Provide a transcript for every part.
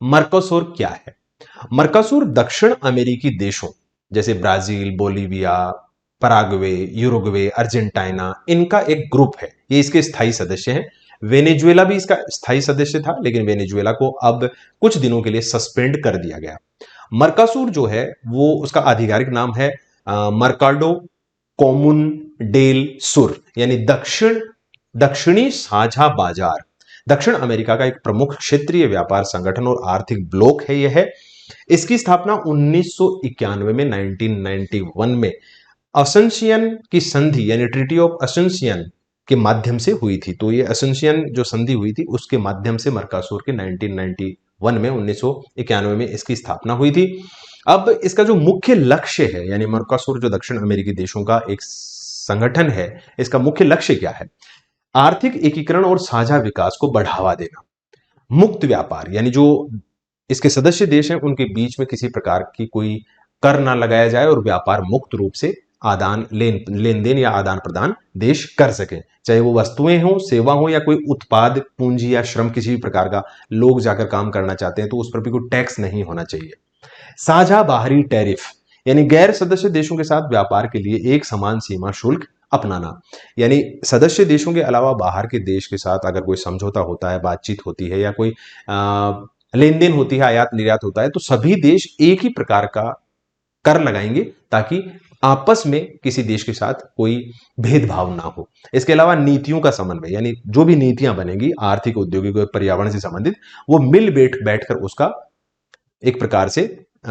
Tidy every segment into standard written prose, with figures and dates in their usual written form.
Mercosur क्या है? Mercosur दक्षिण अमेरिकी देशों जैसे Brazil, Bolivia, Paraguay, Uruguay, Argentina, इनका एक ग्रुप है। ये इसके स्थायी सदस्य हैं। वेनेजुएला भी इसका स्थायी सदस्य था, लेकिन वेनेजुएला को अब कुछ दिनों के लिए सस्पेंड कर दिया गया। मर्कासूर जो है वो उसका आधिकारिक नाम है मर्काडो कॉमुन डेल सुर, यानी दक्षिणी साझा बाजार। दक्षिण अमेरिका का एक प्रमुख क्षेत्रीय व्यापार संगठन और आर्थिक ब्लॉक है यह। इसकी स्थापना 1991 में 1991 में असेंशियन की संधि यानी ट्रीटी ऑफ असेंशियन के माध्यम से हुई थी। तो ये असेंशियन जो संधि हुई थी उसके माध्यम से मर्कासूर के 1991 में 1991 में इसकी स्थापना हुई थी। अब इसका जो मुख्य लक्ष्य है, यानी मर्कासूर जो दक्षिण अमेरिकी देशों का एक संगठन है, इसका मुख्य लक्ष्य क्या है? आर्थिक एकीकरण और साझा विकास को बढ़ावा देना, मुक्त व्यापार, यानी जो इसके सदस्य देश हैं उनके बीच में किसी प्रकार की कोई कर ना लगाया जाए और व्यापार मुक्त रूप से लेन देन या आदान प्रदान देश कर सके, चाहे वो वस्तुएं हो, सेवा हो, या कोई उत्पाद, पूंजी या श्रम किसी भी प्रकार का लोग जाकर काम करना चाहते हैं तो उस पर भी कोई टैक्स नहीं होना चाहिए। साझा बाहरी टैरिफ, यानी गैर सदस्य देशों के साथ व्यापार के लिए एक समान सीमा शुल्क अपनाना, यानी सदस्य देशों के अलावा बाहर के देश के साथ अगर कोई समझौता होता है, बातचीत होती है या कोई लेन देन होती है, आयात निर्यात होता है, तो सभी देश एक ही प्रकार का कर लगाएंगे ताकि आपस में किसी देश के साथ कोई भेदभाव ना हो। इसके अलावा नीतियों का समन्वय, यानी जो भी नीतियां बनेंगी आर्थिक, औद्योगिक और पर्यावरण से संबंधित, वो मिल बैठकर उसका एक प्रकार से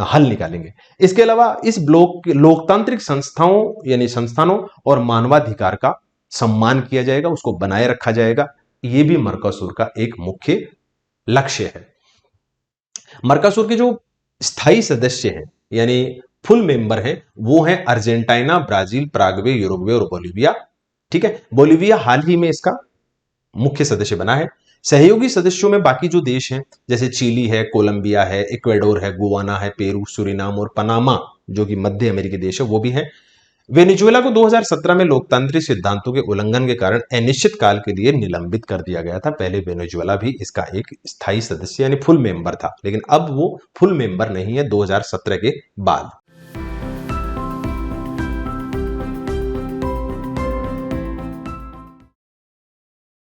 हल निकालेंगे। इसके अलावा इस ब्लॉक के लोकतांत्रिक संस्थाओं यानी संस्थानों और मानवाधिकार का सम्मान किया जाएगा, उसको बनाए रखा जाएगा। यह भी मर्कासूर का एक मुख्य लक्ष्य है। मर्कासूर के जो स्थायी सदस्य हैं यानी फुल मेंबर हैं वो हैं अर्जेंटीना, ब्राजील, पराग्वे, यूरुग्वे और बोलीविया। ठीक है, बोलीविया हाल ही में इसका मुख्य सदस्य बना है। सहयोगी सदस्यों में बाकी जो देश हैं जैसे चिली है, कोलंबिया है, इक्वेडोर है, गुआना है, पेरू, सूरीनाम और पनामा जो कि मध्य अमेरिकी देश है वो भी है। वेनेजुएला को 2017 में लोकतांत्रिक सिद्धांतों के उल्लंघन के कारण अनिश्चित काल के लिए निलंबित कर दिया गया था। पहले वेनेजुएला भी इसका एक स्थायी सदस्य यानी फुल मेंबर था, लेकिन अब वो फुल मेंबर नहीं है 2017 के बाद।